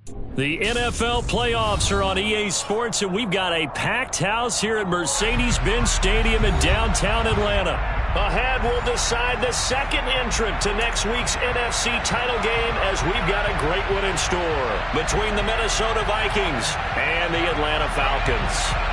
The NFL playoffs are on EA Sports, and we've got a packed house here at Mercedes-Benz Stadium in downtown Atlanta. Ahead, we'll decide the second entrant to next week's NFC title game, as we've got a great one in store between the Minnesota Vikings and the Atlanta Falcons.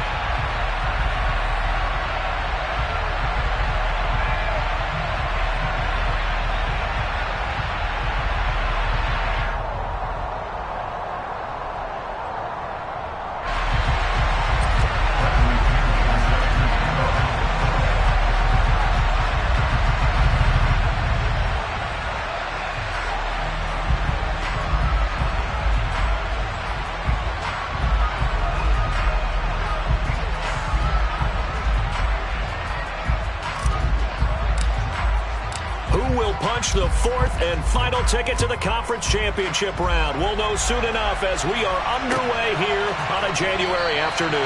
The fourth and final ticket to the conference championship round. We'll know soon enough as we are underway here on a January afternoon.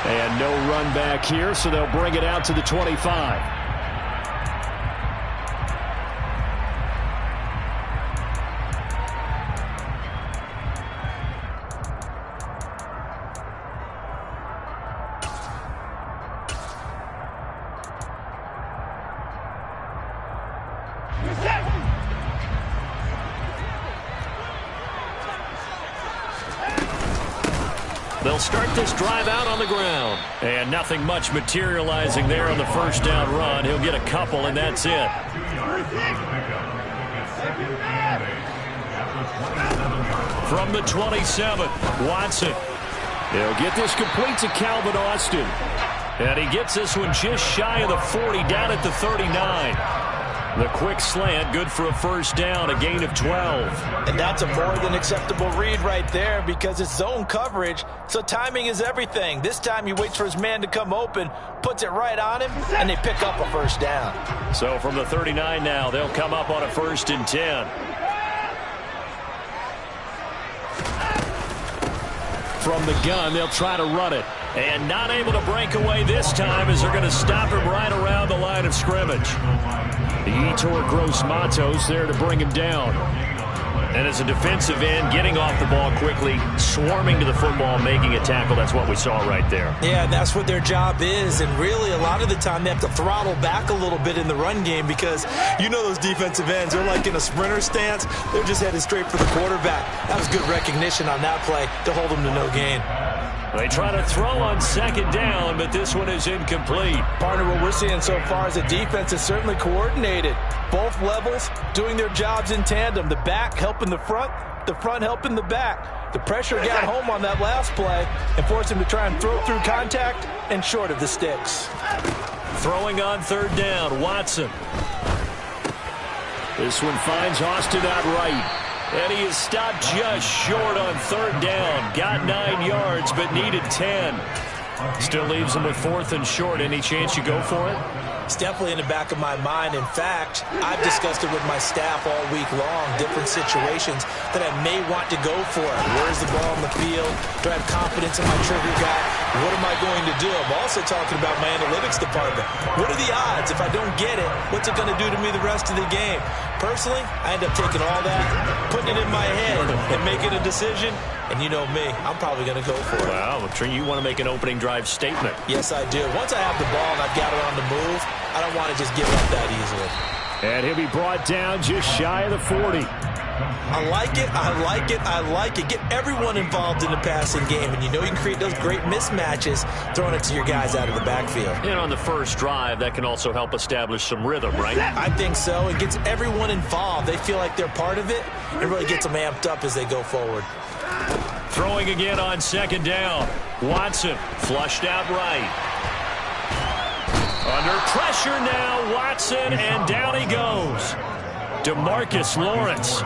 And no run back here, so they'll bring it out to the 25. They'll start this drive out on the ground. And nothing much materializing there on the first down run. He'll get a couple, and that's it. From the 27, Watson. He'll get this complete to Calvin Austin. And he gets this one just shy of the 40, down at the 39. The quick slant, good for a first down, a gain of 12. And that's a more than acceptable read right there because it's zone coverage, so timing is everything. This time he waits for his man to come open, puts it right on him, and they pick up a first down. So from the 39 now, they'll come up on a 1st and 10. From the gun, they'll try to run it. And not able to break away this time as they're going to stop him right around the line of scrimmage. Yetur Gross-Matos there to bring him down. And as a defensive end, getting off the ball quickly, swarming to the football, making a tackle. That's what we saw right there. Yeah, and that's what their job is. And really, a lot of the time, they have to throttle back a little bit in the run game because you know those defensive ends, they're like in a sprinter stance. They're just headed straight for the quarterback. That was good recognition on that play to hold them to no gain. They try to throw on second down, but this one is incomplete. Partner, what we're seeing so far is the defense is certainly coordinated. Both levels doing their jobs in tandem. The back helping the front helping the back. The pressure got home on that last play and forced him to try and throw through contact and short of the sticks. Throwing on third down, Watson. This one finds Austin outright. And he is stopped just short on third down. Got 9 yards, but needed 10. Still leaves him with 4th and short. Any chance you go for it? It's definitely in the back of my mind. In fact, I've discussed it with my staff all week long, different situations that I may want to go for it. Where's the ball on the field? Do I have confidence in my trigger guy? What am I going to do? I'm also talking about my analytics department. What are the odds? If I don't get it, what's it going to do to me the rest of the game? Personally, I end up taking all that, putting it in my head, and making a decision. And you know me, I'm probably going to go for it. Wow, I'm sure you want to make an opening drive statement. Yes, I do. Once I have the ball and I've got it on the move, I don't want to just give up that easily. And he'll be brought down just shy of the 40. I like it, I like it, I like it. Get everyone involved in the passing game, and you know you can create those great mismatches throwing it to your guys out of the backfield. And on the first drive, that can also help establish some rhythm, right? I think so. It gets everyone involved. They feel like they're part of it. It really gets them amped up as they go forward. Throwing again on second down. Watson flushed out right. Under pressure now, Watson, and down he goes. DeMarcus Lawrence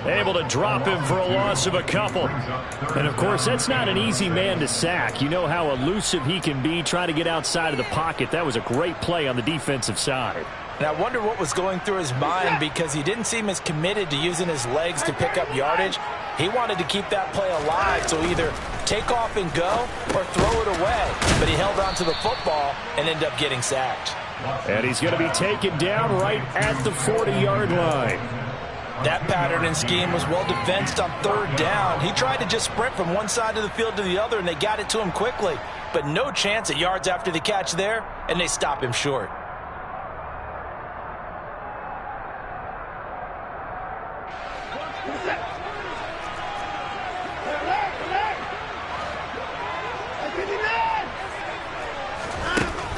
able to drop him for a loss of a couple. And, of course, that's not an easy man to sack. You know how elusive he can be trying to get outside of the pocket. That was a great play on the defensive side. And I wonder what was going through his mind because he didn't seem as committed to using his legs to pick up yardage. He wanted to keep that play alive, so either take off and go or throw it away. But he held on to the football and ended up getting sacked. And he's going to be taken down right at the 40-yard line. That pattern and scheme was well defensed on third down. He tried to just sprint from one side of the field to the other, and they got it to him quickly. But no chance at yards after the catch there, and they stop him short.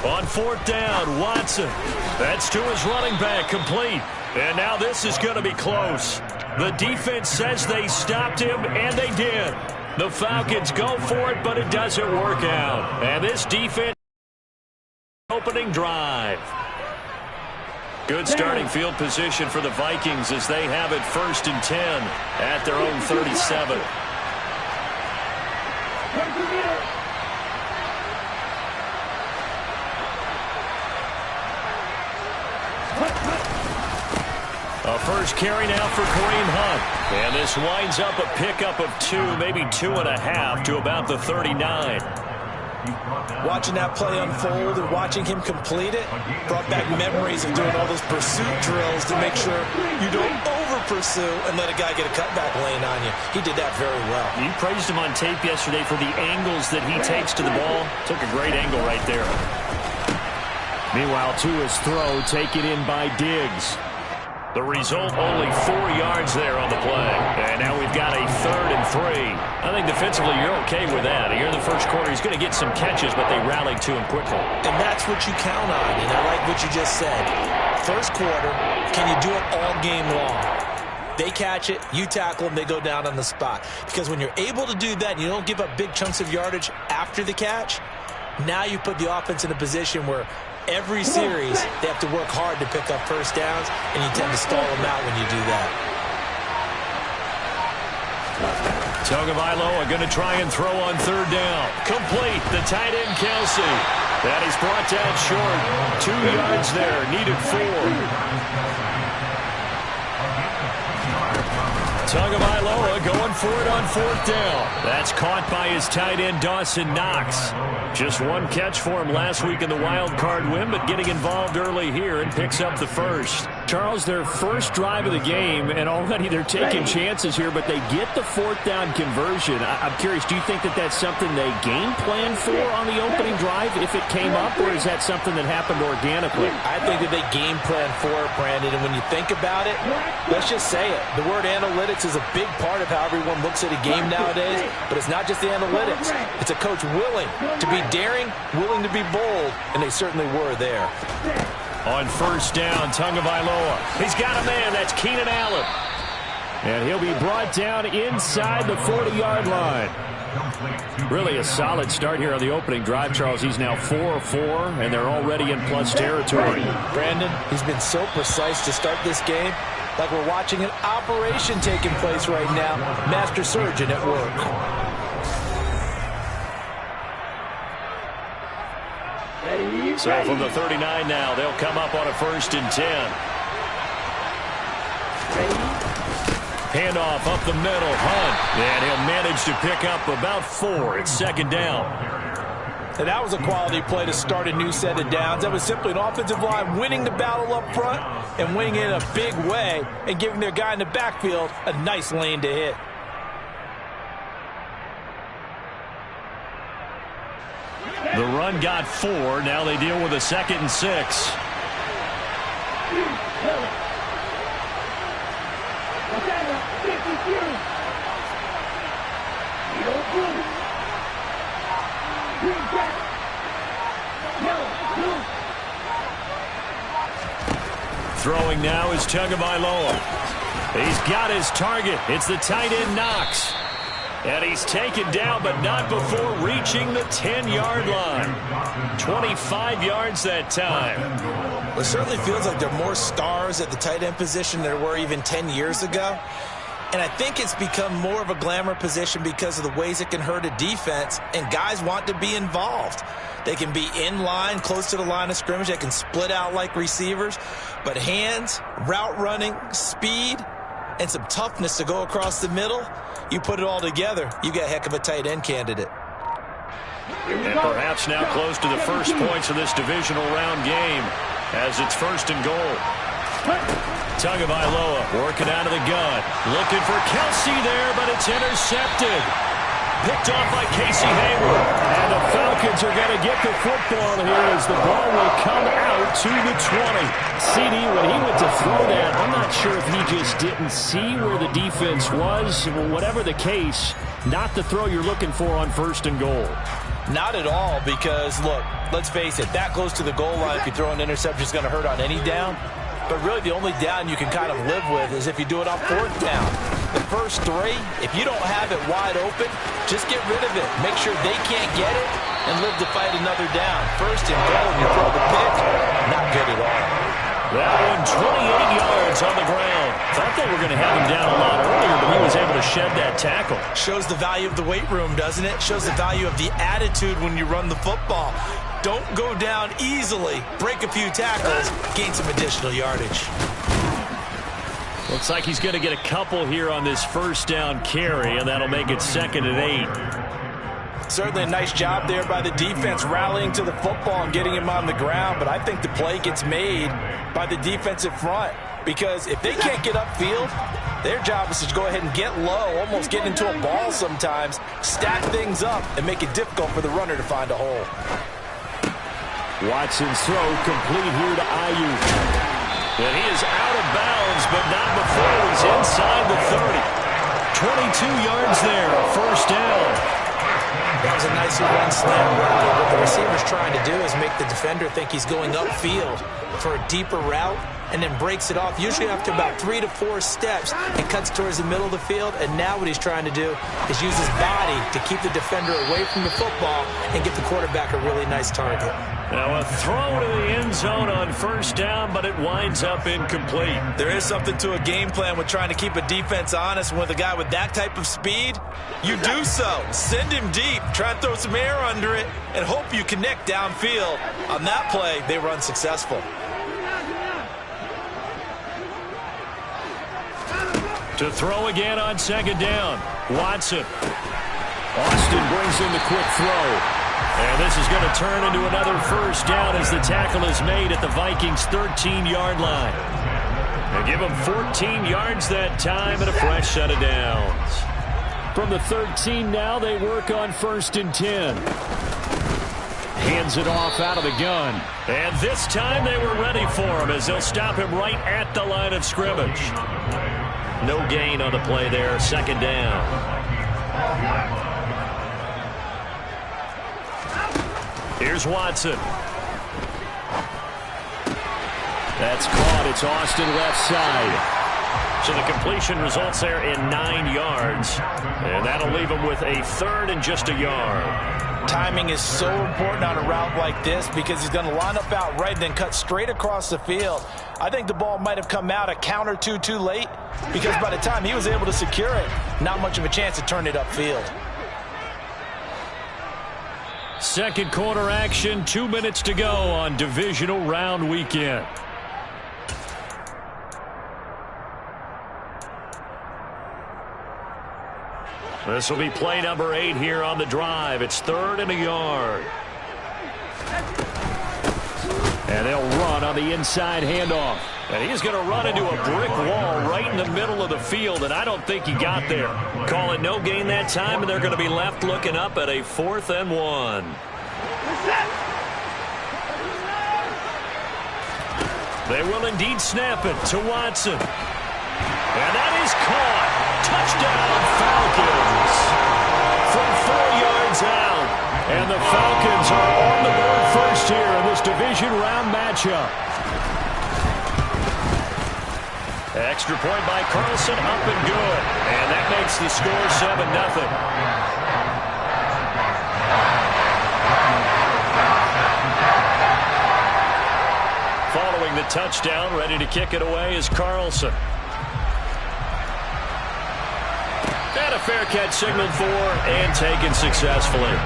On fourth down, Watson. That's to his running back, complete. And now this is going to be close. The defense says they stopped him, and they did. The Falcons go for it, but it doesn't work out. And this defense opening drive. Good starting field position for the Vikings as they have it 1st and 10 at their own 37. A first carry now for Kareem Hunt. And this winds up a pickup of 2, maybe 2.5 to about the 39. Watching that play unfold and watching him complete it brought back memories of doing all those pursuit drills to make sure you don't over-pursue and let a guy get a cutback lane on you. He did that very well. You praised him on tape yesterday for the angles that he takes to the ball. Took a great angle right there. Meanwhile, to his throw, taken in by Diggs. The result, only 4 yards there on the play. And now we've got a 3rd and 3. I think defensively you're okay with that. Here in the first quarter, he's going to get some catches, but they rallied to him quickly. And that's what you count on, and I like what you just said. First quarter, can you do it all game long? They catch it, you tackle them, they go down on the spot. Because when you're able to do that and you don't give up big chunks of yardage after the catch, now you put the offense in a position where every series, they have to work hard to pick up first downs, and you tend to stall them out when you do that. Tagovailoa going to try and throw on 3rd down. Complete, the tight end Kelsey. That is brought down short. 2 yards there, needed 4. Tagovailoa going for it on 4th down. That's caught by his tight end, Dawson Knox. Just 1 catch for him last week in the wild card win, but getting involved early here and picks up the first. Charles, their first drive of the game, and already they're taking chances here, but they get the 4th down conversion. I'm curious, do you think that that's something they game plan for on the opening drive if it came up, or is that something that happened organically? I think that they game plan for it, Brandon, and when you think about it, let's just say it. The word analytics is a big part of how everyone looks at a game nowadays, but it's not just the analytics. It's a coach willing to be daring, willing to be bold, and they certainly were there. On 1st down, Tagovailoa. He's got a man. That's Keenan Allen. And he'll be brought down inside the 40-yard line. Really a solid start here on the opening drive, Charles. He's now 4-4, and they're already in plus territory. Brandon, he's been so precise to start this game, like we're watching an operation taking place right now. Master surgeon at work. So from the 39 now, they'll come up on a 1st and 10. Handoff up the middle, Hunt. And he'll manage to pick up about 4. It's 2nd down. And that was a quality play to start a new set of downs. That was simply an offensive line winning the battle up front and winning it in a big way and giving their guy in the backfield a nice lane to hit. The run got 4. Now they deal with a 2nd and 6. Throwing now is Tagovailoa. He's got his target. It's the tight end Knox. And he's taken down, but not before reaching the 10-yard line. 25 yards that time. Well, it certainly feels like there are more stars at the tight end position than there were even 10 years ago. And I think it's become more of a glamour position because of the ways it can hurt a defense, and guys want to be involved. They can be in line, close to the line of scrimmage. They can split out like receivers. But hands, route running, speed, and some toughness to go across the middle, you put it all together, you got a heck of a tight end candidate. And perhaps now close to the first points of this divisional round game as it's 1st and goal. Tagovailoa working out of the gun. Looking for Kelsey there, but it's intercepted. Picked off by Casey Hayward. And the Falcons are going to get the football here as the ball will come out to the 20. CD, when he went to throw that, I'm not sure if he just didn't see where the defense was. Whatever the case, not the throw you're looking for on 1st and goal. Not at all, because, look, let's face it, that close to the goal line, if you throw an interception, it's going to hurt on any down. But really the only down you can kind of live with is if you do it on 4th down. The first 3, if you don't have it wide open, just get rid of it. Make sure they can't get it and live to fight another down. 1st and goal, you throw the pick, not good at all. That one 28 yards on the ground. Thought they were going to have him down a lot earlier, but he was able to shed that tackle. Shows the value of the weight room, doesn't it? Shows the value of the attitude when you run the football. Don't go down easily. Break a few tackles, gain some additional yardage. Looks like he's going to get a couple here on this 1st down carry, and that'll make it 2nd and 8. Certainly a nice job there by the defense rallying to the football and getting him on the ground, but I think the play gets made by the defensive front, because if they can't get upfield, their job is to go ahead and get low, almost get into a ball sometimes, stack things up, and make it difficult for the runner to find a hole. Watson's throw complete here to Ayuk. And he is out of bounds, but not before he's inside the 30. 22 yards there, 1st down. That was a nicely run slant route. What the receiver's trying to do is make the defender think he's going upfield for a deeper route, and then breaks it off, usually after about 3 to 4 steps, and cuts towards the middle of the field. And now what he's trying to do is use his body to keep the defender away from the football and get the quarterback a really nice target. Now a throw to the end zone on 1st down, but it winds up incomplete. There is something to a game plan with trying to keep a defense honest. With a guy with that type of speed, you do so. Send him deep, try and throw some air under it, and hope you connect downfield. On that play, they were unsuccessful. To throw again on 2nd down. Watson. Austin brings in the quick throw. And this is going to turn into another 1st down as the tackle is made at the Vikings' 13-yard line. They give them 14 yards that time and a fresh set of downs. From the 13 now, they work on 1st and 10. Hands it off out of the gun. And this time they were ready for him as they'll stop him right at the line of scrimmage. No gain on the play there, 2nd down. Here's Watson. That's caught. It's Austin left side. So the completion results there in 9 yards. And that'll leave him with a 3rd and just a yard. Timing is so important on a route like this, because he's going to line up out right and then cut straight across the field. I think the ball might have come out a count or two too late, because by the time he was able to secure it, not much of a chance to turn it upfield. 2nd quarter action, 2 minutes to go on divisional round weekend. This will be play number 8 here on the drive. It's 3rd and a yard. And they'll run on the inside handoff. And he's going to run into a brick wall right in the middle of the field, and I don't think he got there. Call it no gain that time, and they're going to be left looking up at a 4th and 1. They will indeed snap it to Watson. And that is caught. Touchdown, Falcons. From 4 yards out. And the Falcons are on the board first here in this division round matchup. Extra point by Carlson, up and good. And that makes the score 7-0. Following the touchdown, ready to kick it away is Carlson. And a fair catch signaled for and taken successfully.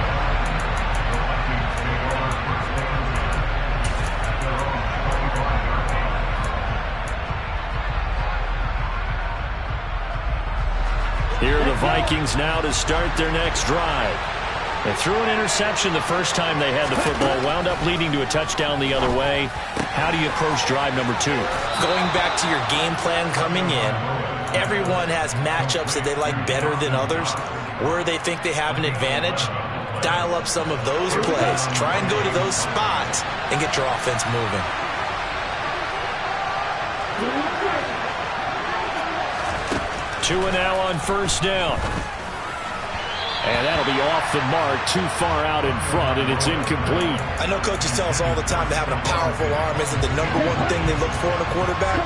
Here are the Vikings now to start their next drive. They threw an interception the first time they had the football, wound up leading to a touchdown the other way. How do you approach drive number 2? Going back to your game plan coming in, everyone has matchups that they like better than others, where they think they have an advantage. Dial up some of those plays. Try and go to those spots and get your offense moving. Two and now on first down. And that'll be off the mark, too far out in front, and it's incomplete. I know coaches tell us all the time that having a powerful arm isn't the #1 thing they look for in a quarterback.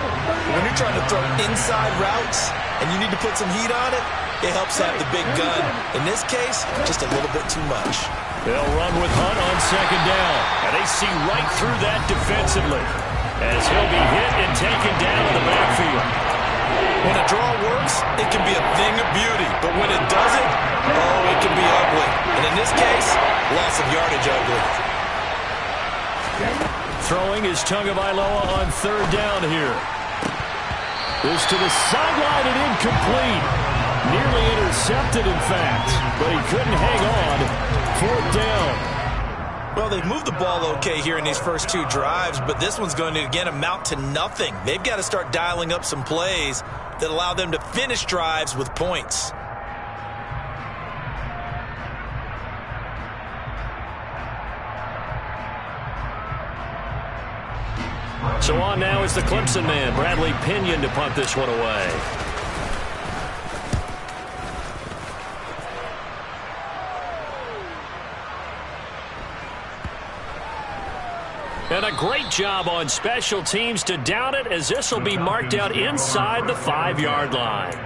When you're trying to throw inside routes and you need to put some heat on it, it helps have the big gun. In this case, just a little bit too much. They'll run with Hunt on second down, and they see right through that defensively as he'll be hit and taken down in the backfield. When a draw works, it can be a thing of beauty. But when it doesn't, oh, it can be ugly. And in this case, loss of yardage ugly. Throwing is Tagovailoa on third down here. This to the sideline and incomplete. Nearly intercepted, in fact. But he couldn't hang on. Fourth down. Well, they've moved the ball okay here in these first 2 drives, but this one's going to, again, amount to nothing. They've got to start dialing up some plays that allow them to finish drives with points. So on now is the Clemson man, Bradley Pinion, to punt this one away. And a great job on special teams to down it, as this will be marked out inside the 5-yard line.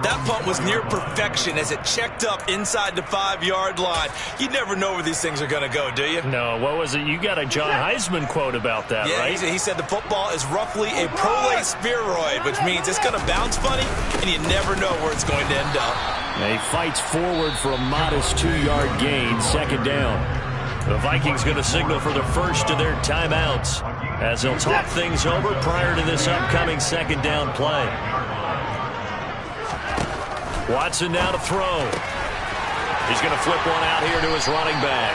That punt was near perfection as it checked up inside the 5-yard line. You never know where these things are going to go, do you? No, what was it? You got a John Heisman quote about that, right? He said the football is roughly a prolate spheroid, which means it's going to bounce funny, and you never know where it's going to end up. He fights forward for a modest 2-yard gain, second down. The Vikings going to signal for the first of their timeouts as they'll talk things over prior to this upcoming second down play. Watson now to throw. He's going to flip one out here to his running back.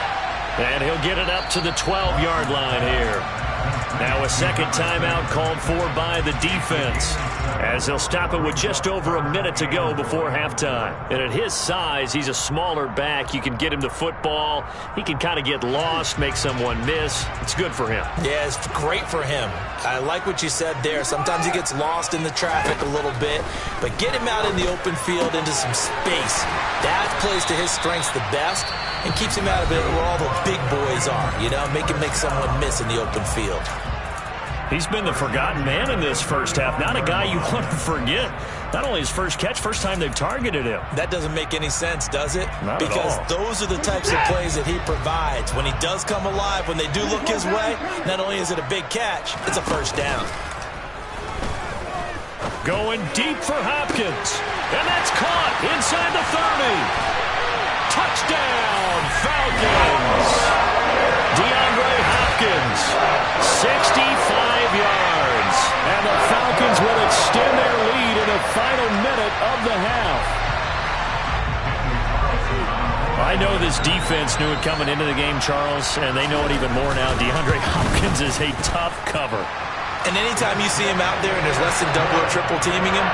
And he'll get it up to the 12-yard line here. Now a second timeout called for by the defense, as they'll stop it with just over a minute to go before halftime. And at his size, he's a smaller back. You can get him the football. He can kind of get lost, make someone miss. It's good for him. Yeah, it's great for him. I like what you said there. Sometimes he gets lost in the traffic a little bit, but get him out in the open field into some space. That plays to his strengths the best and keeps him out of it where all the big boys are. You know, make someone miss in the open field. He's been the forgotten man in this first half. Not a guy you want to forget. Not only his first catch, first time they've targeted him. That doesn't make any sense, does it? Not because at all. Those are the types of plays that he provides. When he does come alive, when they do look his way, not only is it a big catch, it's a first down. Going deep for Hopkins. And that's caught inside the 30. Touchdown, Falcons. DeAndre Hopkins, 65 yards. And the Falcons will extend their lead in the final minute of the half. I know this defense knew it coming into the game, Charles, and they know it even more now. DeAndre Hopkins is a tough cover. And anytime you see him out there and there's less than double or triple teaming him,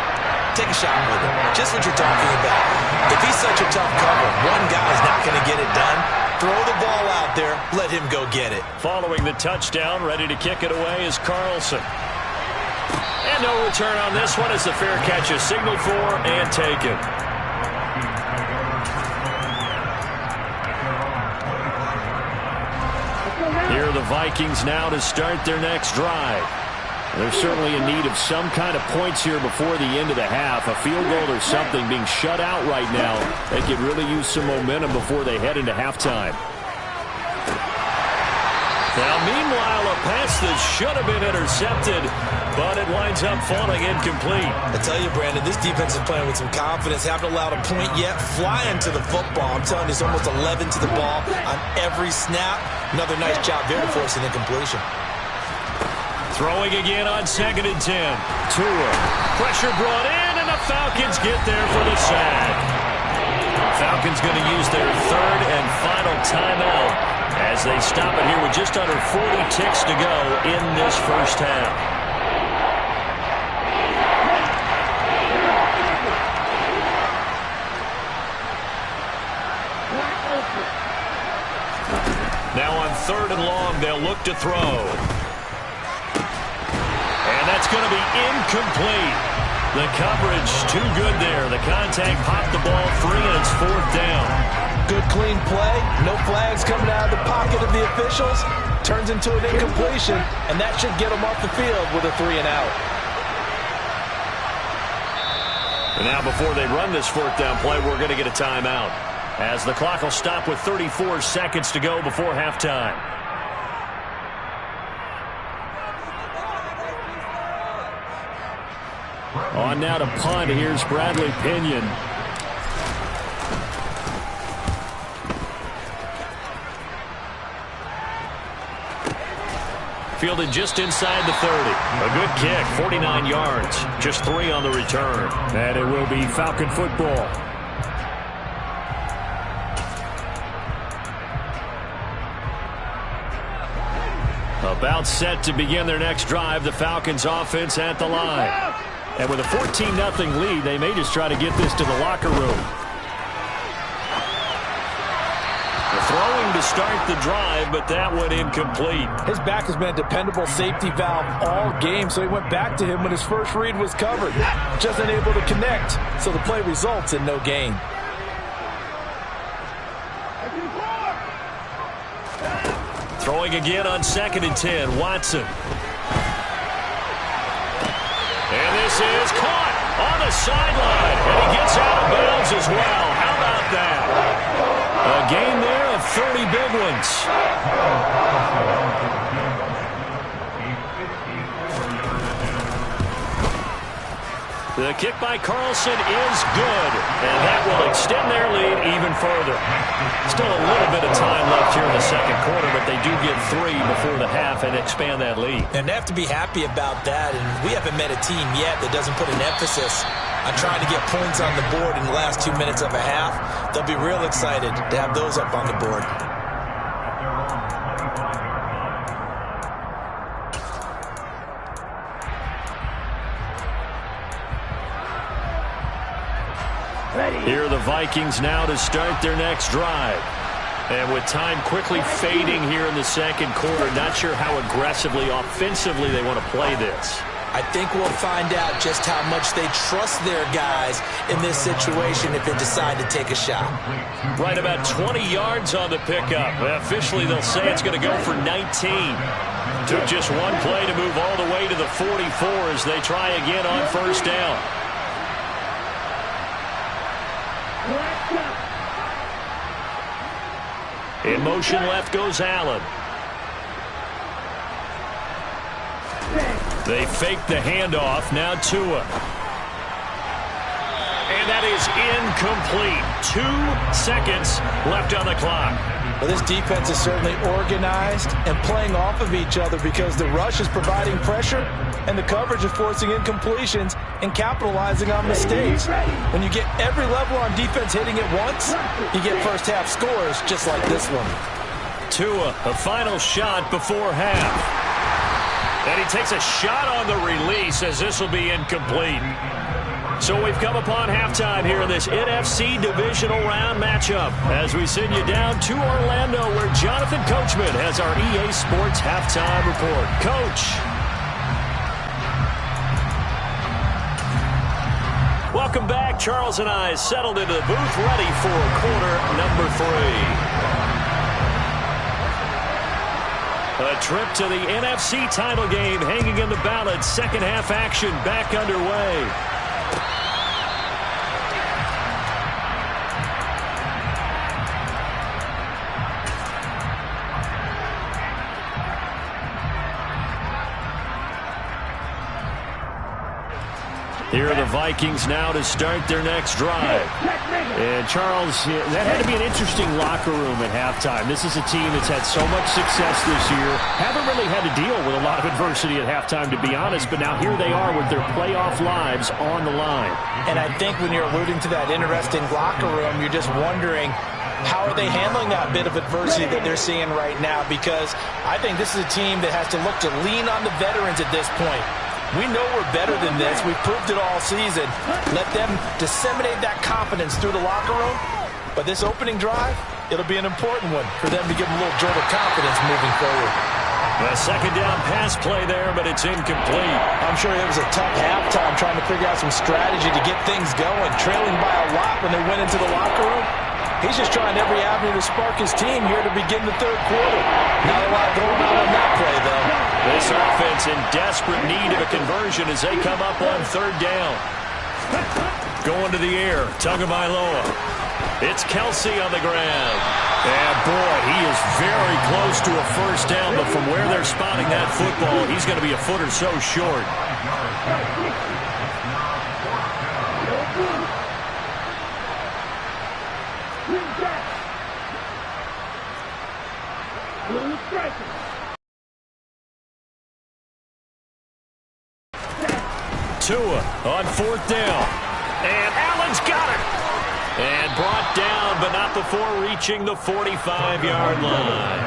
take a shot with him. Just what you're talking about. If he's such a tough cover, one guy's not going to get it done. Throw the ball out there. Let him go get it. Following the touchdown, ready to kick it away is Carlson. And no return on this one as the fair catch is signaled for and taken. Here are the Vikings now to start their next drive. They're certainly in need of some kind of points here before the end of the half. A field goal or something, being shut out right now. They could really use some momentum before they head into halftime. Now, meanwhile, a pass that should have been intercepted, but it winds up falling incomplete. I tell you, Brandon, this defense is playing with some confidence. Haven't allowed a point yet. Flying to the football. I'm telling you, it's almost 11 to the ball on every snap. Another nice job there to force an incompletion. Throwing again on 2nd and 10. Tua. Pressure brought in, and the Falcons get there for the sack. Falcons going to use their third and final timeout as they stop it here with just under 40 ticks to go in this first half. Now on third and long, they'll look to throw. And that's going to be incomplete. The coverage too good there. The contact popped the ball free, and it's fourth down. Good clean play. No flags coming out of the pocket of the officials. Turns into an incompletion, and that should get them off the field with a 3 and out. And now before they run this fourth down play, we're going to get a timeout, as the clock will stop with 34 seconds to go before halftime. On now to punt. Here's Bradley Pinion. Fielded just inside the 30. A good kick, 49 yards. Just 3 on the return. And it will be Falcon football. About set to begin their next drive. The Falcons offense at the line. And with a 14-0 lead, they may just try to get this to the locker room. Throwing to start the drive, but that went incomplete. His back has been a dependable safety valve all game, so he went back to him when his first read was covered. Just unable to connect, so the play results in no gain. Throwing again on 2nd and 10, Watson. And this is caught on the sideline, and he gets out of bounds as well. How about that? A gain there of 30 big ones. The kick by Carlson is good, and that will extend their lead even further. Still a little bit of time left here in the second quarter, but they do get 3 before the half and expand that lead. And they have to be happy about that, and we haven't met a team yet that doesn't put an emphasis on trying to get points on the board in the last 2 minutes of a half. They'll be real excited to have those up on the board. Here are the Vikings now to start their next drive. And with time quickly fading here in the second quarter, not sure how aggressively, offensively they want to play this. I think we'll find out just how much they trust their guys in this situation if they decide to take a shot. Right about 20 yards on the pickup. Officially, they'll say it's going to go for 19. Took just one play to move all the way to the 44 as they try again on first down. In motion left goes Allen. They fake the handoff. Now Tua. And that is incomplete. 2 seconds left on the clock. Well, this defense is certainly organized and playing off of each other because the rush is providing pressure and the coverage is forcing incompletions and capitalizing on mistakes. When you get every level on defense hitting it once, you get first half scores just like this one. Tua, a final shot before half. And he takes a shot on the release as this will be incomplete. So we've come upon halftime here in this NFC Divisional Round matchup as we send you down to Orlando where Jonathan Coachman has our EA Sports Halftime Report. Coach. Welcome back. Charles and I settled into the booth ready for quarter number 3. A trip to the NFC title game hanging in the balance. Second half action back underway. Here are the Vikings now to start their next drive. And Charles, that had to be an interesting locker room at halftime. This is a team that's had so much success this year. Haven't really had to deal with a lot of adversity at halftime, to be honest, but now here they are with their playoff lives on the line. And I think when you're alluding to that interesting locker room, you're just wondering, how are they handling that bit of adversity that they're seeing right now? Because I think this is a team that has to look to lean on the veterans at this point. We know we're better than this. We've proved it all season. Let them disseminate that confidence through the locker room. But this opening drive, it'll be an important one for them to give them a little jolt of confidence moving forward. A second down pass play there, but it's incomplete. I'm sure it was a tough halftime trying to figure out some strategy to get things going. Trailing by a lot when they went into the locker room. He's just trying every avenue to spark his team here to begin the third quarter. Not a lot going on that play, though. This offense in desperate need of a conversion as they come up on third down. Going to the air, Tagovailoa. It's Kelsey on the ground. And boy, he is very close to a first down, but from where they're spotting that football, he's going to be a foot or so short. Tua on fourth down. And Allen's got it. And brought down, but not before reaching the 45-yard line.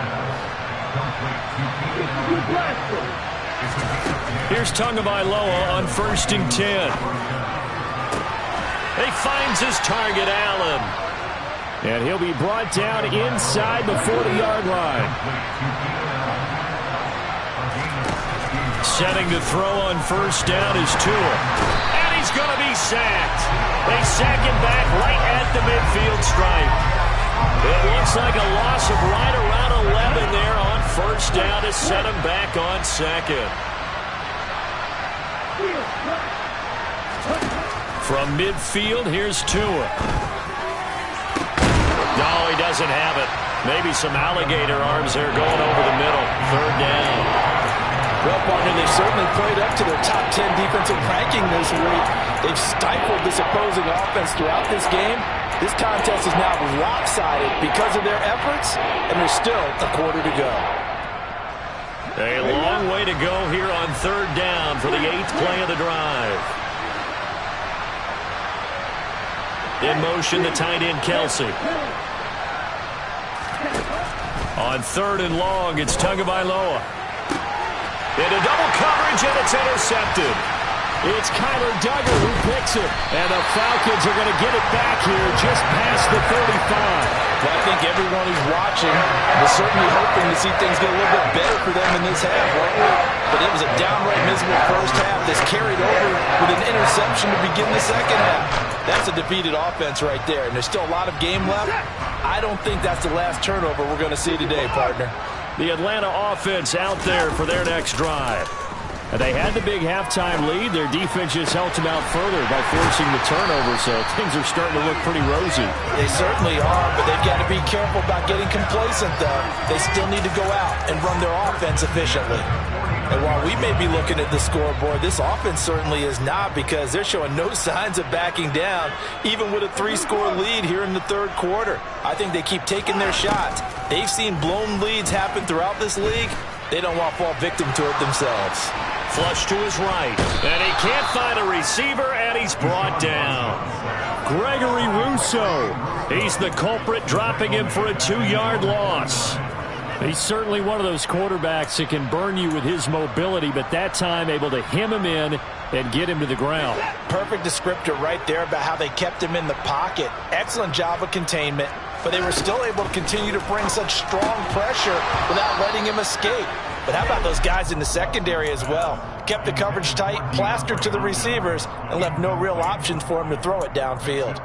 Here's Tagovailoa on 1st and 10. He finds his target, Allen. And he'll be brought down inside the 40-yard line. Setting to throw on first down is Tua. And he's going to be sacked. They sack him back right at the midfield stripe. It looks like a loss of right around 11 there on first down to set him back on second. From midfield, here's Tua. No, he doesn't have it. Maybe some alligator arms there going over the middle. Third down. Well, partner, they certainly played up to their top 10 defensive ranking this week. They've stifled this opposing offense throughout this game. This contest is now lopsided because of their efforts, and there's still a quarter to go. A long way to go here on third down for the 8th play of the drive. In motion, the tight end, Kelsey. On third and long, it's Tagovailoa. Into double coverage, and it's intercepted. It's Kyler Duggar who picks it. And the Falcons are going to get it back here just past the 35. Well, I think everyone who's watching was certainly hoping to see things get a little bit better for them in this half, weren't we? But it was a downright miserable first half that's carried over with an interception to begin the second half. That's a defeated offense right there, and there's still a lot of game left. I don't think that's the last turnover we're going to see today, partner. The Atlanta offense out there for their next drive. And they had the big halftime lead. Their defense just helped them out further by forcing the turnover, so things are starting to look pretty rosy. They certainly are, but they've got to be careful about getting complacent, though. They still need to go out and run their offense efficiently. And while we may be looking at the scoreboard, this offense certainly is not, because they're showing no signs of backing down, even with a 3-score lead here in the third quarter. I think they keep taking their shots. They've seen blown leads happen throughout this league. They don't want to fall victim to it themselves. Flush to his right, and he can't find a receiver, and he's brought down. Gregory Rousseau. He's the culprit, dropping him for a 2-yard loss. He's certainly one of those quarterbacks that can burn you with his mobility, but that time able to hem him in and get him to the ground. Perfect descriptor right there about how they kept him in the pocket. Excellent job of containment, but they were still able to continue to bring such strong pressure without letting him escape. But how about those guys in the secondary as well? Kept the coverage tight, plastered to the receivers, and left no real options for him to throw it downfield.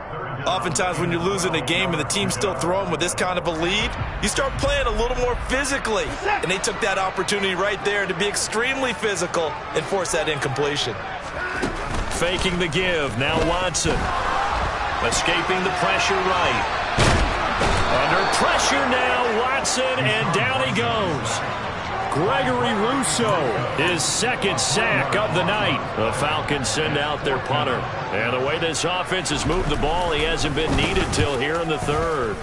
Oftentimes when you're losing a game and the team's still throwing with this kind of a lead, you start playing a little more physically. And they took that opportunity right there to be extremely physical and force that incompletion. Faking the give, now Watson. Escaping the pressure right. Under pressure now, Watson, and down he goes. Gregory Rousseau, his second sack of the night. The Falcons send out their punter. And the way this offense has moved the ball, he hasn't been needed till here in the third.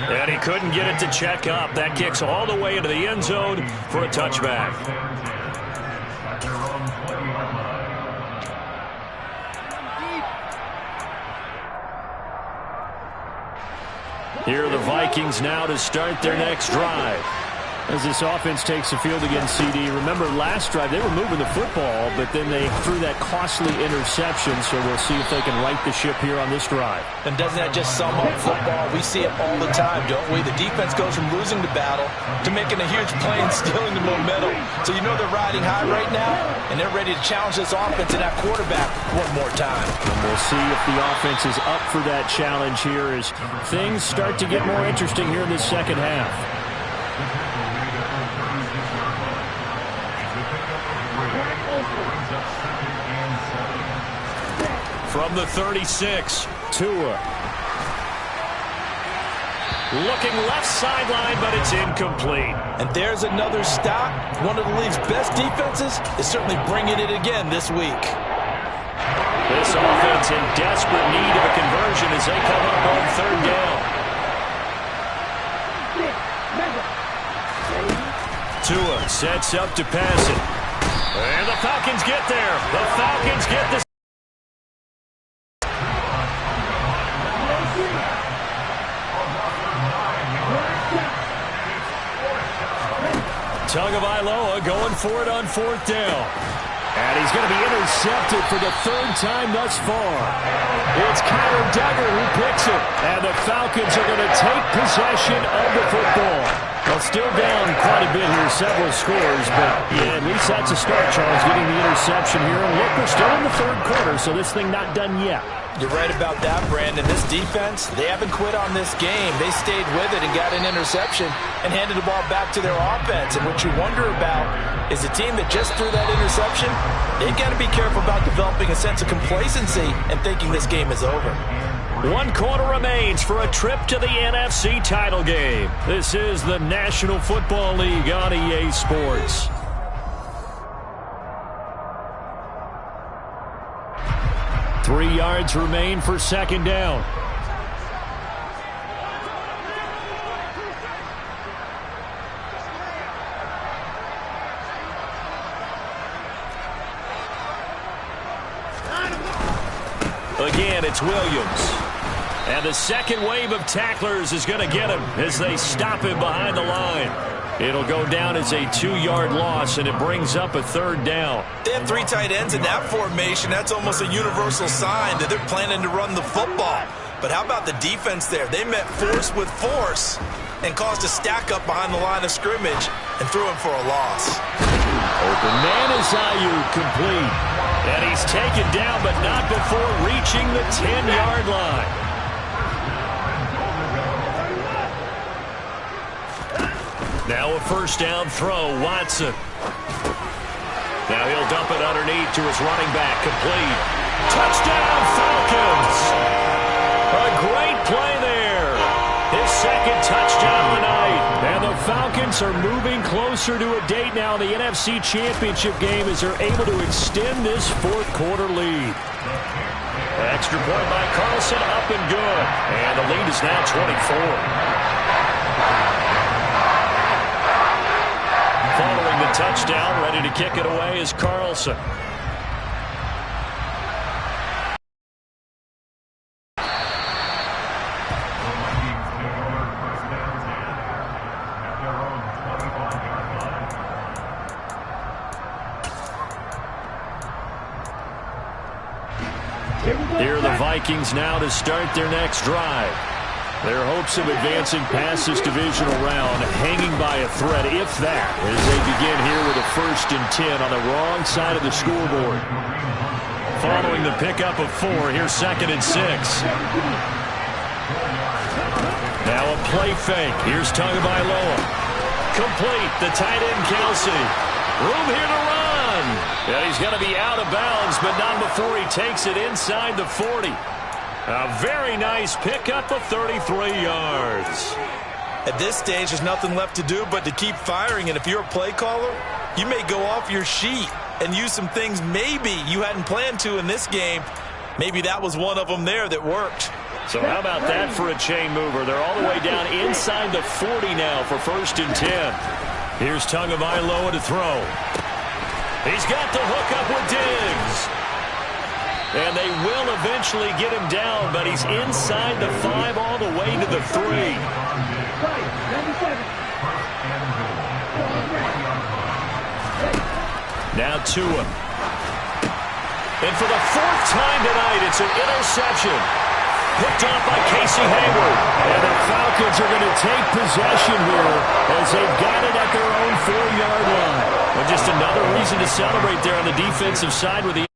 And he couldn't get it to check up. That kicks all the way into the end zone for a touchback. Here are the Vikings now to start their next drive. As this offense takes the field against CD. Remember, last drive, they were moving the football, but then they threw that costly interception, so we'll see if they can right the ship here on this drive. And doesn't that just sum up football? We see it all the time, don't we? The defense goes from losing the battle to making a huge play and stealing the momentum. So you know they're riding high right now, and they're ready to challenge this offense and that quarterback one more time. And we'll see if the offense is up for that challenge here as things start to get more interesting here in this second half. From the 36, Tua. Looking left sideline, but it's incomplete. And there's another stop. One of the league's best defenses is certainly bringing it again this week. This offense in desperate need of a conversion as they come up on third down. Tua sets up to pass it. And the Falcons get there. The Falcons get the Tagovailoa going for it on fourth down. And he's going to be intercepted for the third time thus far. It's Connor Duggar who picks it. And the Falcons are going to take possession of the football. Well, still down quite a bit here, several scores, but yeah, at least that's a start, Charles, getting the interception here. And look, we're still in the third quarter, so this thing not done yet. You're right about that, Brandon. This defense, they haven't quit on this game. They stayed with it and got an interception and handed the ball back to their offense. And what you wonder about is a team that just threw that interception, they've got to be careful about developing a sense of complacency and thinking this game is over. 1 quarter remains for a trip to the NFC title game. This is the National Football League on EA Sports. Three yards remain for second down. Again, it's Williams. And the second wave of tacklers is going to get him as they stop him behind the line. It'll go down as a 2-yard loss, and it brings up a third down. They have 3 tight ends in that formation. That's almost a universal sign that they're planning to run the football. But how about the defense there? They met force with force and caused a stack up behind the line of scrimmage and threw him for a loss. Open man is Ayuk, complete. And he's taken down, but not before reaching the 10-yard line. Now a first down throw, Watson. Now he'll dump it underneath to his running back, complete. Touchdown, Falcons! A great play there. His second touchdown of the night. And the Falcons are moving closer to a date now in the NFC Championship game as they're able to extend this fourth quarter lead. Extra point by Carlson, up and good. And the lead is now 24. Following the touchdown, ready to kick it away is Carlson. Here are the Vikings now to start their next drive. Their hopes of advancing past this divisional round hanging by a thread, if that, as they begin here with a 1st and 10 on the wrong side of the scoreboard. Following the pickup of 4, here's 2nd and 6. Now a play fake. Here's Tagovailoa. Complete. The tight end, Kelsey. Room here to run. And he's going to be out of bounds, but not before he takes it inside the 40. A very nice pickup of 33 yards. At this stage, there's nothing left to do but to keep firing, and if you're a play caller, you may go off your sheet and use some things maybe you hadn't planned to in this game. Maybe that was one of them there that worked. So how about that for a chain mover? They're all the way down inside the 40 now for 1st and 10. Here's Tagovailoa to throw. He's got the hook up with Diggs. And they will eventually get him down, but he's inside the 5 all the way to the 3. Now Tua. And for the 4th time tonight, it's an interception. Picked off by Casey Hayward. And the Falcons are going to take possession here as they've got it at their own 4-yard line. And just another reason to celebrate there on the defensive side with the